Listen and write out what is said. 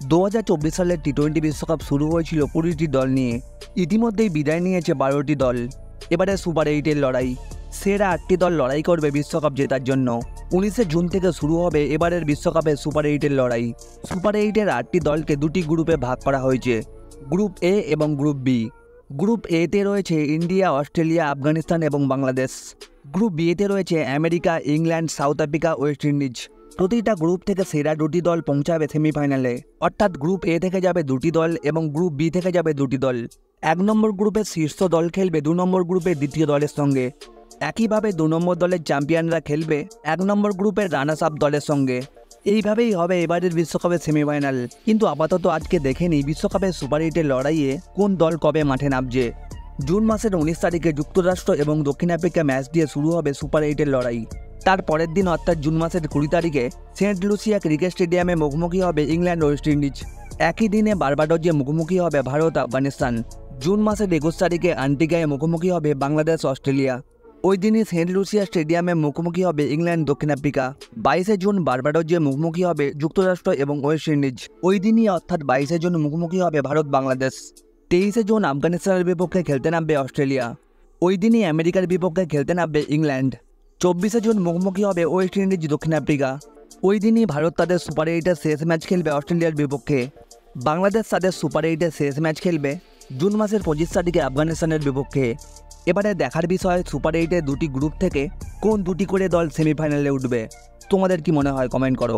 2024 সালের টি-20 বিশ্বকাপ শুরু হয়েছিল 20টি দল নিয়ে। ইতিমধ্যেই বিদায় নিয়েছে 12টি দল। এবারে সুপার 8-এর লড়াই। সেরা 8টি দল লড়াই করবে বিশ্বকাপ জেতার জন্য। 19 জুন থেকে শুরু হবে এবারের বিশ্বকাপে সুপার 8-এর লড়াই। সুপার 8-এর 8টি দলকে দুটি গ্রুপে ভাগ করা হয়েছে, গ্রুপ এ এবং গ্রুপ বি। গ্রুপ এতে রয়েছে ইন্ডিয়া, অস্ট্রেলিয়া, আফগানিস্তান এবং বাংলাদেশ। গ্রুপ বিতে রয়েছে America, England, south Africa, West Indies. প্রতিটা গ্রুপ থেকে সেরা দুটি দল পৌঁছাবে সেমিফাইনালে, অর্থাৎ গ্রুপ এ থেকে যাবে দুটি দল এবং গ্রুপ বি থেকে যাবে দুটি দল। 1 নম্বর গ্রুপের শীর্ষ দল খেলবে 2 নম্বর গ্রুপের দ্বিতীয় দলের সঙ্গে। একইভাবে 2 নম্বর দলের চ্যাম্পিয়নরা খেলবে 1 নম্বর গ্রুপের রানার্স আপ দলের সঙ্গে। এইভাবেই হবে এবারের বিশ্বকাপের সেমিফাইনাল। কিন্তু আপাতত আজকে দেখে নিই বিশ্বকাপের সুপার 8-এর লড়াইয়ে কোন দল কবে মাঠে নামছে। জুন মাসের 19 তারিখে যুক্তরাষ্ট্র এবং দক্ষিণ আফ্রিকা ম্যাচ দিয়ে শুরু হবে সুপার 8-এর লড়াই। তার পরের দিন অর্থাৎ জুন মাসের 20 তারিখে সেন্ট লুসিয়া ক্রিকেট স্টেডিয়ামে মুখোমুখি হবে ইংল্যান্ড, ওয়েস্ট ইন্ডিজ। একই দিনে বারবাডোজে মুখোমুখি হবে ভারত, আফগানিস্তান। জুন মাসের 21 তারিখে আন্টিগায় মুখোমুখি হবে বাংলাদেশ, অস্ট্রেলিয়া। ওই দিনই সেন্ট লুসিয়া স্টেডিয়ামে মুখোমুখি হবে ইংল্যান্ড, দক্ষিণ আফ্রিকা। 22 জুন বারবাডোজে মুখোমুখি হবে যুক্তরাষ্ট্র এবং ওয়েস্ট ইন্ডিজ। ওই দিনই অর্থাৎ 22 জুন মুখোমুখি হবে ভারত, বাংলাদেশ। 23 জুন আফগানিস্তানের বিপক্ষে খেলতে নামবে অস্ট্রেলিয়া। ওই দিনই আমেরিকার বিপক্ষে খেলতে নামবে ইংল্যান্ড। 24 জুন মুখোমুখি হবে ওয়েস্ট ইন্ডিজ, দক্ষিণ আফ্রিকা। ওই দিনই ভারত তাদের সুপার 8-এর শেষ ম্যাচ খেলবে অস্ট্রেলিয়ার বিপক্ষে। বাংলাদেশ তাদের সুপার 8-এর শেষ ম্যাচ খেলবে জুন মাসের 25 তারিখে আফগানিস্তানের বিপক্ষে। এবারে দেখার বিষয় সুপার 8-এর দুটি গ্রুপ থেকে কোন দুটি করে দল সেমিফাইনালে উঠবে। তোমাদের কি মনে হয় কমেন্ট করো।